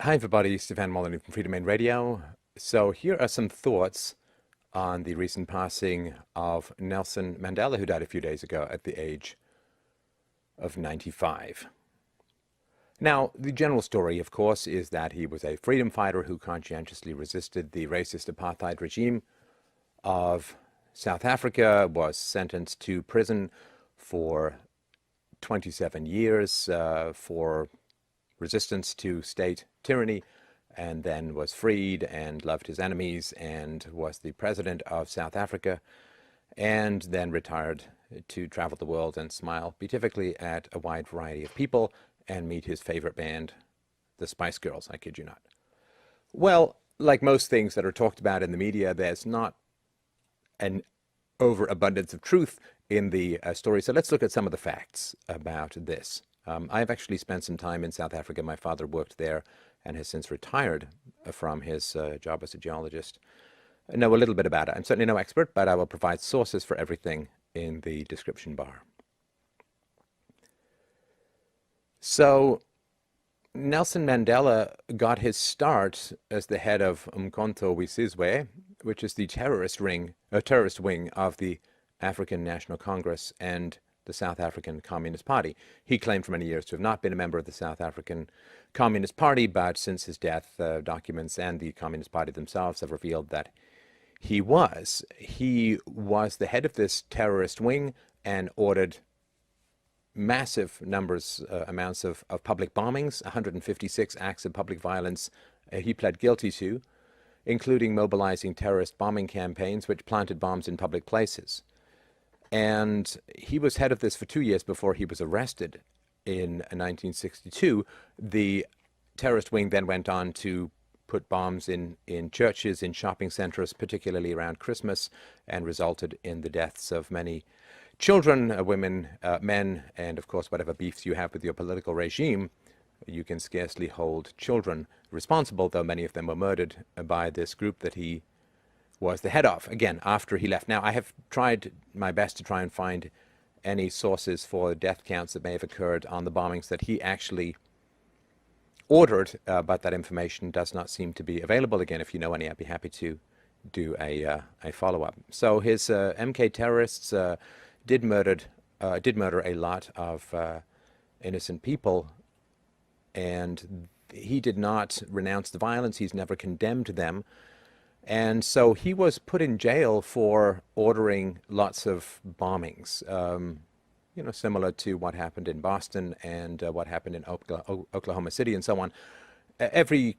Hi everybody, Stefan Molyneux from Freedom Main Radio. So here are some thoughts on the recent passing of Nelson Mandela, who died a few days ago at the age of 95. Now, the general story, of course, is that he was a freedom fighter who conscientiously resisted the racist apartheid regime of South Africa, was sentenced to prison for 27 years for resistance to state tyranny, and then was freed and loved his enemies and was the president of South Africa, and then retired to travel the world and smile beatifically at a wide variety of people and meet his favorite band, the Spice Girls, I kid you not. Well, like most things that are talked about in the media, there's not an overabundance of truth in the story. So let's look at some of the facts about this. I've actually spent some time in South Africa. My father worked there and has since retired from his job as a geologist. I know a little bit about it. I'm certainly no expert, but I will provide sources for everything in the description bar. So Nelson Mandela got his start as the head of Umkhonto we Sizwe, which is the terrorist wing of the African National Congress and the South African Communist Party. He claimed for many years to have not been a member of the South African Communist Party, but since his death, documents and the Communist Party themselves have revealed that he was. He was the head of this terrorist wing and ordered massive amounts of public bombings, 156 acts of public violence he pled guilty to, including mobilizing terrorist bombing campaigns which planted bombs in public places. And he was head of this for 2 years before he was arrested in 1962. The terrorist wing then went on to put bombs in churches, in shopping centers, particularly around Christmas, and resulted in the deaths of many children, women, men, and of course, whatever beefs you have with your political regime, you can scarcely hold children responsible, though many of them were murdered by this group that he was the head of, again, after he left. Now, I have tried my best to try and find any sources for death counts that may have occurred on the bombings that he actually ordered, but that information does not seem to be available. Again, if you know any, I'd be happy to do a follow-up. So his MK terrorists did murder a lot of innocent people, and he did not renounce the violence. He's never condemned them. And so he was put in jail for ordering lots of bombings, similar to what happened in Boston and what happened in Oklahoma City and so on. Every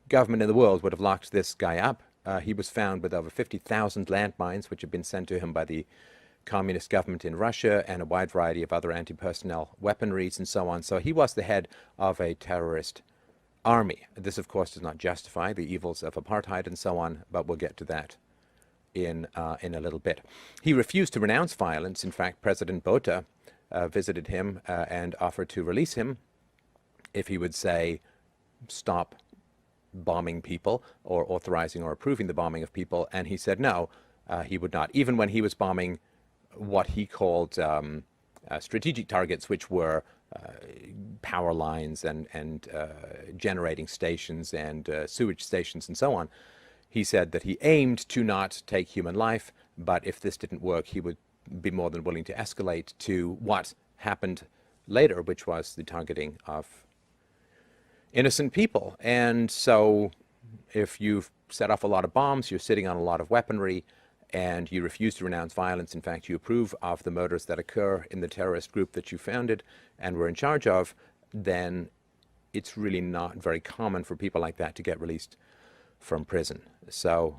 government in the world would have locked this guy up. He was found with over 50,000 landmines, which had been sent to him by the communist government in Russia, and a wide variety of other anti-personnel weaponries and so on. So he was the head of a terrorist army. This, of course, does not justify the evils of apartheid and so on, but we'll get to that in a little bit. He refused to renounce violence. In fact, President Botha visited him and offered to release him if he would say, stop bombing people or authorizing or approving the bombing of people, and he said no, he would not, even when he was bombing what he called strategic targets, which were power lines and generating stations and sewage stations and so on. He said that he aimed to not take human life, but if this didn't work, he would be more than willing to escalate to what happened later, which was the targeting of innocent people. And so if you've set off a lot of bombs, you're sitting on a lot of weaponry, and you refuse to renounce violence, in fact, you approve of the murders that occur in the terrorist group that you founded and were in charge of, then it's really not very common for people like that to get released from prison. So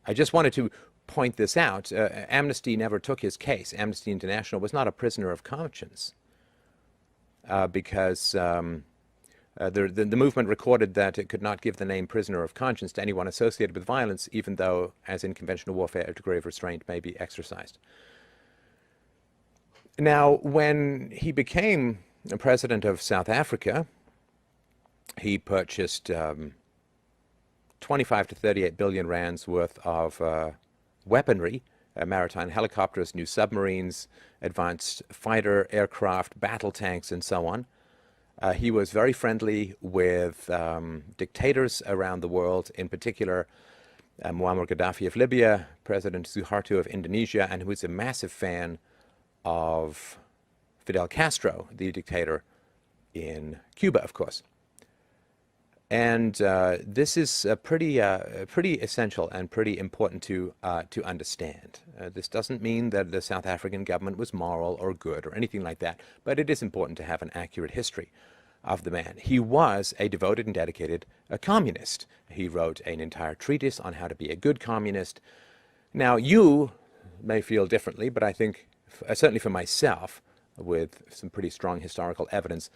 I just wanted to point this out. Amnesty never took his case. Amnesty International was not a prisoner of conscience because the movement recorded that it could not give the name prisoner of conscience to anyone associated with violence, even though, as in conventional warfare, a degree of restraint may be exercised. Now, when he became president of South Africa, he purchased 25 to 38 billion rands worth of weaponry, maritime helicopters, new submarines, advanced fighter aircraft, battle tanks, and so on. He was very friendly with dictators around the world, in particular Muammar Gaddafi of Libya, President Suharto of Indonesia, and who was a massive fan of Fidel Castro, the dictator in Cuba, of course. And this is pretty essential and pretty important to understand. This doesn't mean that the South African government was moral or good or anything like that, but it is important to have an accurate history of the man. He was a devoted and dedicated communist. He wrote an entire treatise on how to be a good communist. Now, you may feel differently, but I think, certainly for myself, with some pretty strong historical evidence,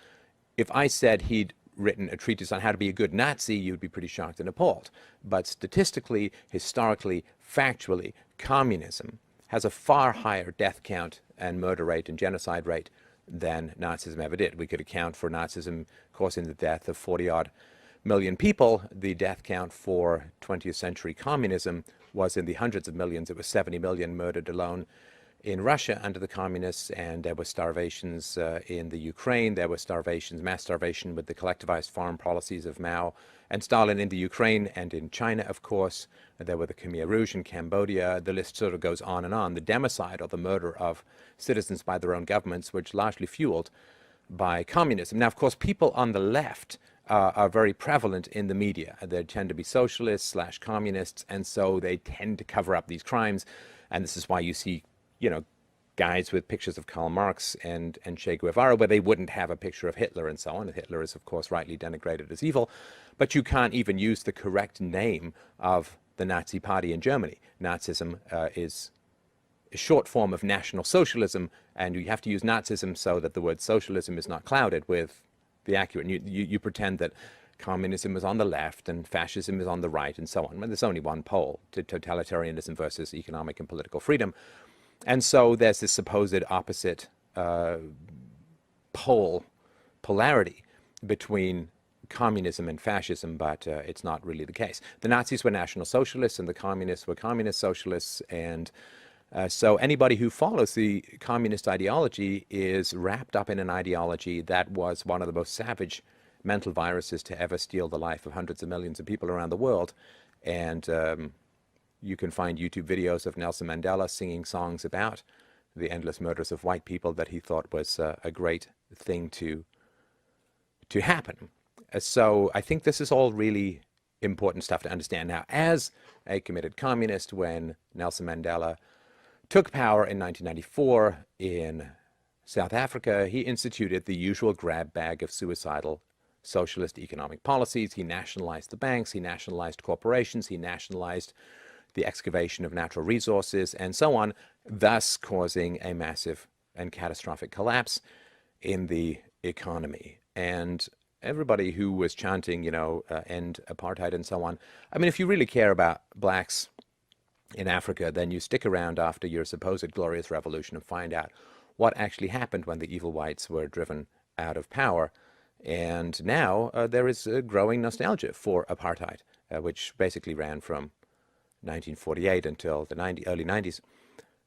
if I said he'd written a treatise on how to be a good Nazi, you'd be pretty shocked and appalled. But statistically, historically, factually, communism has a far higher death count and murder rate and genocide rate than Nazism ever did. We could account for Nazism causing the death of 40-odd million people. The death count for 20th century communism was in the hundreds of millions. It was 70 million murdered alone in Russia under the communists, and there were starvations in the Ukraine. There were starvations, mass starvation with the collectivized farm policies of Mao and Stalin in the Ukraine and in China, of course. There were the Khmer Rouge in Cambodia. The list sort of goes on and on. The democide, or the murder of citizens by their own governments, which largely fueled by communism. Now, of course, people on the left are very prevalent in the media. They tend to be socialists / communists, and so they tend to cover up these crimes. And this is why you see, you know, guys with pictures of Karl Marx and Che Guevara, where they wouldn't have a picture of Hitler and so on. And Hitler is, of course, rightly denigrated as evil. But you can't even use the correct name of the Nazi Party in Germany. Nazism is a short form of National Socialism, and you have to use Nazism so that the word socialism is not clouded with the accurate. You pretend that communism is on the left and fascism is on the right and so on. Well, there's only one pole to totalitarianism versus economic and political freedom. And so there's this supposed opposite polarity between communism and fascism, but it's not really the case. The Nazis were National Socialists and the communists were Communist Socialists, and so anybody who follows the communist ideology is wrapped up in an ideology that was one of the most savage mental viruses to ever steal the life of hundreds of millions of people around the world. And you can find YouTube videos of Nelson Mandela singing songs about the endless murders of white people that he thought was a great thing to happen. So I think this is all really important stuff to understand. Now, as a committed communist, when Nelson Mandela took power in 1994 in South Africa, he instituted the usual grab bag of suicidal socialist economic policies. He nationalized the banks, he nationalized corporations, he nationalized the excavation of natural resources, and so on, thus causing a massive and catastrophic collapse in the economy. And everybody who was chanting, you know, end apartheid and so on, I mean, if you really care about blacks in Africa, then you stick around after your supposed glorious revolution and find out what actually happened when the evil whites were driven out of power. And now there is a growing nostalgia for apartheid, which basically ran from 1948 until the early 90s.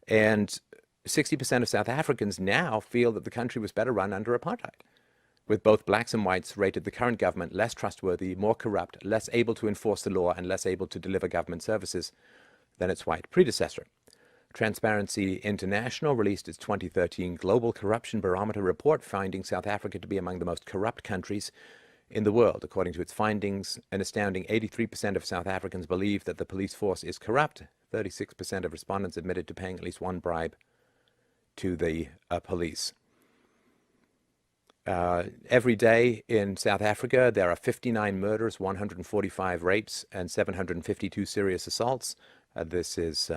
And 60% of South Africans now feel that the country was better run under apartheid, with both blacks and whites rated the current government less trustworthy, more corrupt, less able to enforce the law, and less able to deliver government services than its white predecessor. Transparency International released its 2013 Global Corruption Barometer report, finding South Africa to be among the most corrupt countries in the world. According to its findings, an astounding 83% of South Africans believe that the police force is corrupt. 36% of respondents admitted to paying at least one bribe to the police. Every day in South Africa, there are 59 murders, 145 rapes, and 752 serious assaults. This is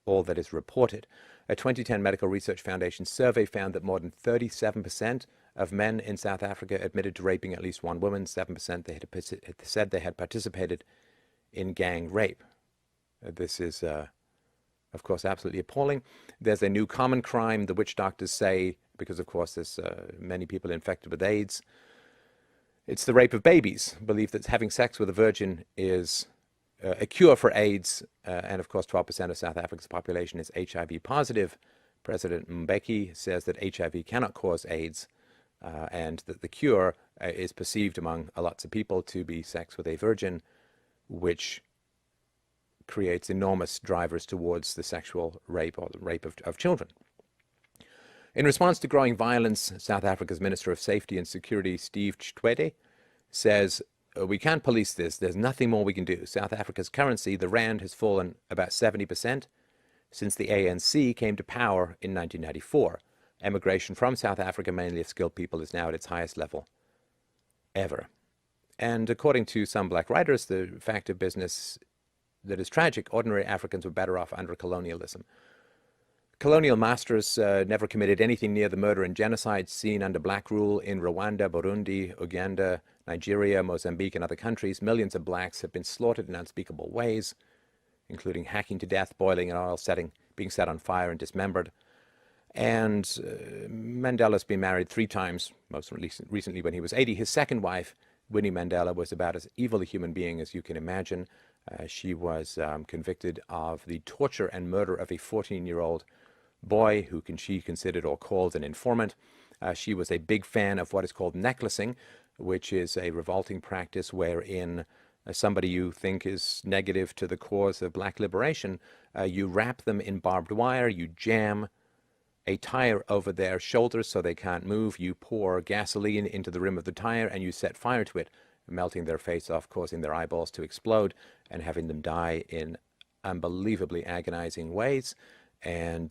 all that is reported. A 2010 Medical Research Foundation survey found that more than 37% of men in South Africa admitted to raping at least one woman. 7% they had said they had participated in gang rape. This is, of course, absolutely appalling. There's a new common crime, the witch doctors say, because, of course, there's many people infected with AIDS. It's the rape of babies. Believe that having sex with a virgin is a cure for AIDS, and of course 12% of South Africa's population is HIV positive. President Mbeki says that HIV cannot cause AIDS, and that the cure is perceived among lots of people to be sex with a virgin, which creates enormous drivers towards the sexual rape or the rape of children. In response to growing violence, South Africa's Minister of Safety and Security, Steve Chitwede, says, we can't police this. There's nothing more we can do. South Africa's currency, the rand, has fallen about 70% since the ANC came to power in 1994. Emigration from South Africa, mainly of skilled people, is now at its highest level ever. And according to some black writers, the fact of business that is tragic, ordinary Africans were better off under colonialism. Colonial masters never committed anything near the murder and genocide seen under black rule in Rwanda, Burundi, Uganda, Nigeria, Mozambique, and other countries. Millions of blacks have been slaughtered in unspeakable ways, including hacking to death, boiling in oil, being set on fire and dismembered. And Mandela's been married 3 times, most recently when he was 80. His second wife, Winnie Mandela, was about as evil a human being as you can imagine. She was convicted of the torture and murder of a 14-year-old boy who she considered or called an informant. She was a big fan of what is called necklacing, which is a revolting practice wherein somebody you think is negative to the cause of black liberation, you wrap them in barbed wire, you jam a tire over their shoulders so they can't move, you pour gasoline into the rim of the tire, and you set fire to it, melting their face off, causing their eyeballs to explode, and having them die in unbelievably agonizing ways. And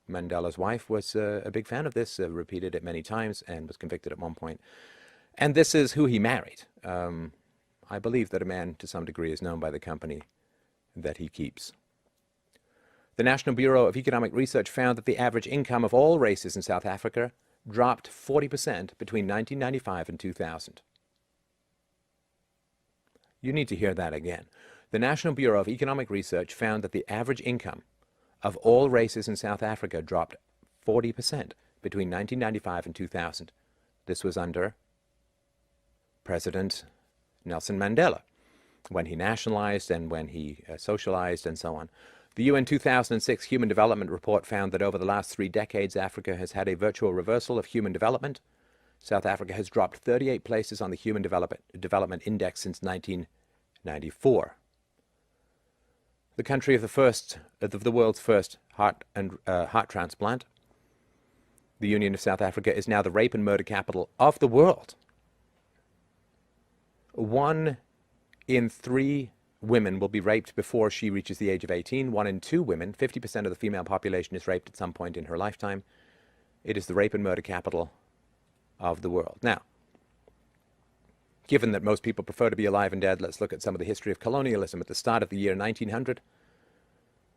Mandela's wife was a big fan of this, repeated it many times, and was convicted at one point. And this is who he married. I believe that a man, to some degree, is known by the company that he keeps. The National Bureau of Economic Research found that the average income of all races in South Africa dropped 40% between 1995 and 2000. You need to hear that again. The National Bureau of Economic Research found that the average income of all races in South Africa dropped 40% between 1995 and 2000. This was under President Nelson Mandela, when he nationalized and when he socialized and so on. The UN 2006 Human Development Report found that over the last 3 decades, Africa has had a virtual reversal of human development. South Africa has dropped 38 places on the Human Development Index since 1994. The country of the world's first heart transplant, the Union of South Africa, is now the rape and murder capital of the world. 1 in 3 women will be raped before she reaches the age of 18. 1 in 2 women, 50% of the female population, is raped at some point in her lifetime. It is the rape and murder capital of the world. Now, given that most people prefer to be alive and dead, let's look at some of the history of colonialism. At the start of the year 1900,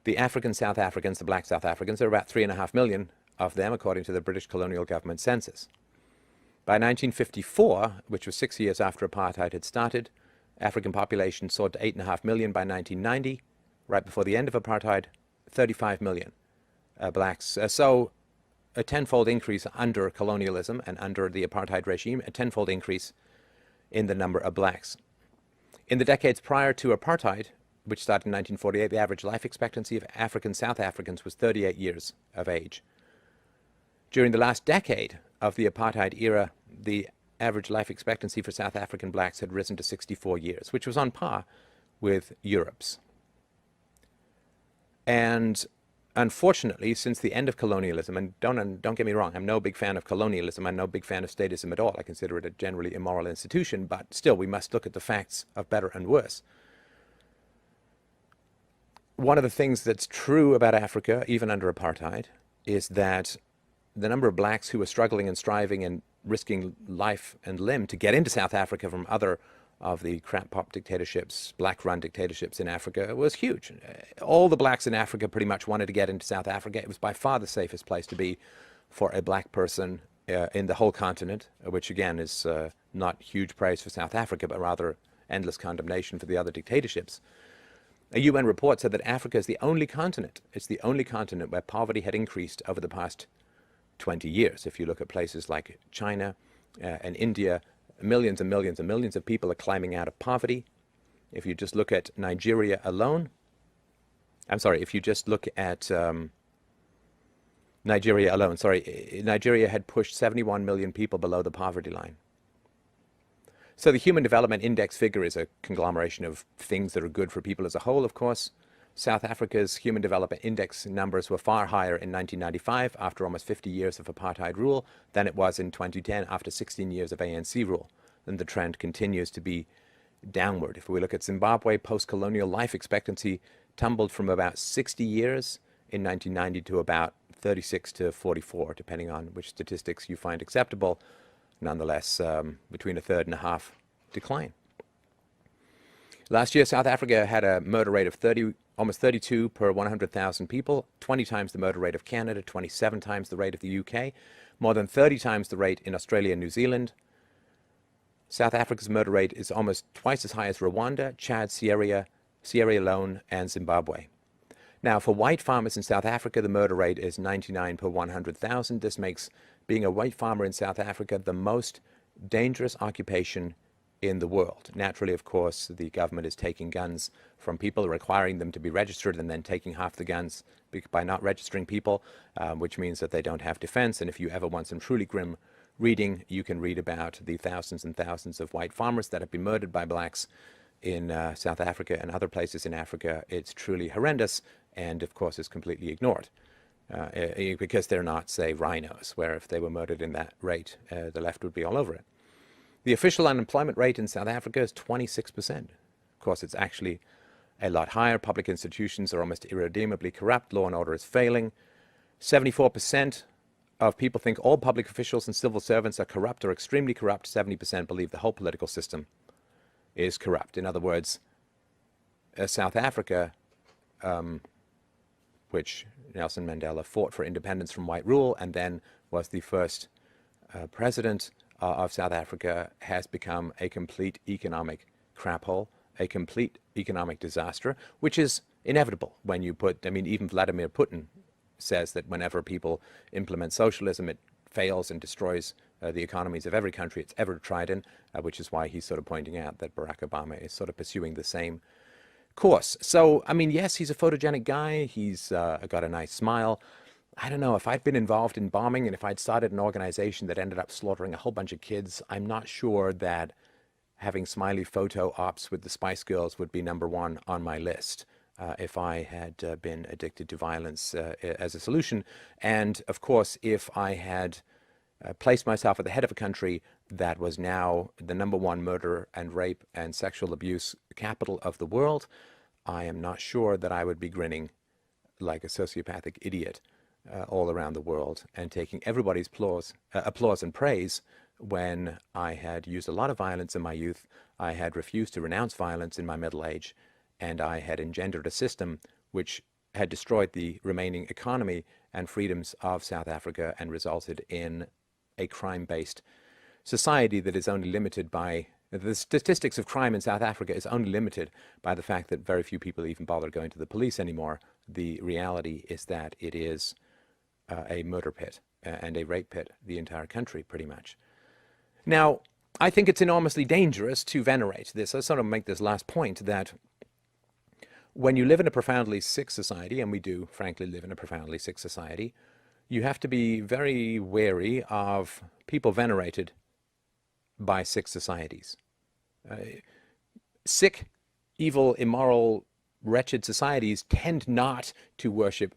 the African South Africans, the black South Africans, there are about 3.5 million of them, according to the British colonial government census. By 1954, which was 6 years after apartheid had started, African population soared to 8.5 million. By 1990, right before the end of apartheid, 35 million blacks. So a tenfold increase under colonialism and under the apartheid regime, a tenfold increase in the number of blacks. In the decades prior to apartheid, which started in 1948, the average life expectancy of African South Africans was 38 years of age. During the last decade of the apartheid era, the average life expectancy for South African blacks had risen to 64 years, which was on par with Europe's. And unfortunately, since the end of colonialism, and don't get me wrong, I'm no big fan of colonialism, I'm no big fan of statism at all. I consider it a generally immoral institution, but still we must look at the facts of better and worse. One of the things that's true about Africa, even under apartheid, is that the number of blacks who were struggling and striving and risking life and limb to get into South Africa from other of the crap-pop dictatorships, black-run dictatorships in Africa, was huge. All the blacks in Africa pretty much wanted to get into South Africa. It was by far the safest place to be for a black person in the whole continent, which again is not huge praise for South Africa, but rather endless condemnation for the other dictatorships. A UN report said that Africa is the only continent, it's the only continent where poverty had increased over the past 20 years. If you look at places like China and India, millions and millions and millions of people are climbing out of poverty. If you just look at Nigeria alone, if you just look at Nigeria alone, sorry, Nigeria had pushed 71 million people below the poverty line. So the Human Development Index figure is a conglomeration of things that are good for people as a whole, of course. South Africa's Human Development Index numbers were far higher in 1995, after almost 50 years of apartheid rule, than it was in 2010 after 16 years of ANC rule. And the trend continues to be downward. If we look at Zimbabwe, post-colonial life expectancy tumbled from about 60 years in 1990 to about 36 to 44, depending on which statistics you find acceptable. Nonetheless, between a third and a half decline. Last year, South Africa had a murder rate of almost 32 per 100,000 people, 20 times the murder rate of Canada, 27 times the rate of the UK, more than 30 times the rate in Australia and New Zealand. South Africa's murder rate is almost twice as high as Rwanda, Chad, Sierra Leone, and Zimbabwe. Now, for white farmers in South Africa, the murder rate is 99 per 100,000. This makes being a white farmer in South Africa the most dangerous occupation in the world. Naturally, of course, the government is taking guns from people, requiring them to be registered, and then taking half the guns by not registering people, which means that they don't have defense. And if you ever want some truly grim reading, you can read about the thousands and thousands of white farmers that have been murdered by blacks in South Africa and other places in Africa. It's truly horrendous, and of course is completely ignored. Because they're not, say, rhinos, where if they were murdered in that rate, the left would be all over it. The official unemployment rate in South Africa is 26%. Of course, it's actually a lot higher. Public institutions are almost irredeemably corrupt. Law and order is failing. 74% of people think all public officials and civil servants are corrupt or extremely corrupt. 70% believe the whole political system is corrupt. In other words, South Africa, which Nelson Mandela fought for independence from white rule and then was the first president of South Africa, has become a complete economic crap hole, a complete economic disaster, which is inevitable when you put, I mean, even Vladimir Putin says that whenever people implement socialism, it fails and destroys the economies of every country it's ever tried in, which is why he's sort of pointing out that Barack Obama is sort of pursuing the same course. So, I mean, yes, he's a photogenic guy. He's got a nice smile. I don't know, if I'd been involved in bombing and if I'd started an organization that ended up slaughtering a whole bunch of kids, I'm not sure that having smiley photo ops with the Spice Girls would be number one on my list if I had been addicted to violence as a solution. And of course, if I had placed myself at the head of a country that was now the number one murder and rape and sexual abuse capital of the world, I am not sure that I would be grinning like a sociopathic idiot all around the world and taking everybody's applause and praise when I had used a lot of violence in my youth, I had refused to renounce violence in my middle age, and I had engendered a system which had destroyed the remaining economy and freedoms of South Africa and resulted in a crime-based society that is only limited by the statistics of crime in South Africa is only limited by the fact that very few people even bother going to the police anymore. The reality is that it is a murder pit and a rape pit, the entire country, pretty much. Now, I think it's enormously dangerous to venerate this. I sort of make this last point that when you live in a profoundly sick society, and we do, frankly, live in a profoundly sick society, you have to be very wary of people venerated by sick societies. Sick, evil, immoral, wretched societies tend not to worship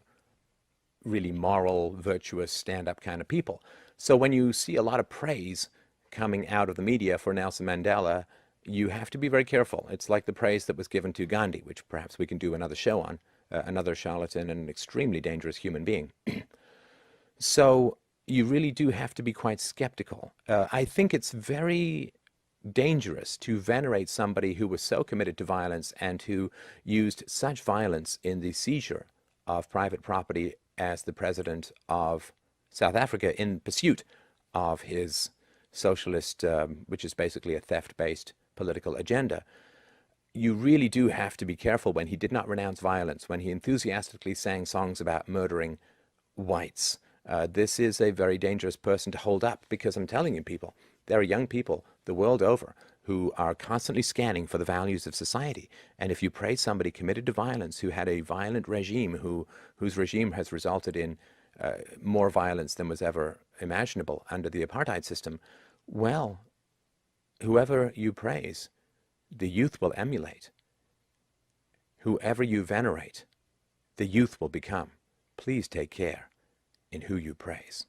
really moral, virtuous, stand-up kind of people. So when you see a lot of praise coming out of the media for Nelson Mandela, you have to be very careful. It's like the praise that was given to Gandhi, which perhaps we can do another show on, another charlatan and an extremely dangerous human being. So you really do have to be quite skeptical. I think it's very dangerous to venerate somebody who was so committed to violence and who used such violence in the seizure of private property as the president of South Africa in pursuit of his socialist, which is basically a theft-based political agenda. You really do have to be careful when he did not renounce violence, when he enthusiastically sang songs about murdering whites. This is a very dangerous person to hold up, because I'm telling you, people, there are young people the world over who are constantly scanning for the values of society. And if you praise somebody committed to violence, who had a violent regime, whose regime has resulted in more violence than was ever imaginable under the apartheid system, well, whoever you praise, the youth will emulate. Whoever you venerate, the youth will become. Please take care in who you praise.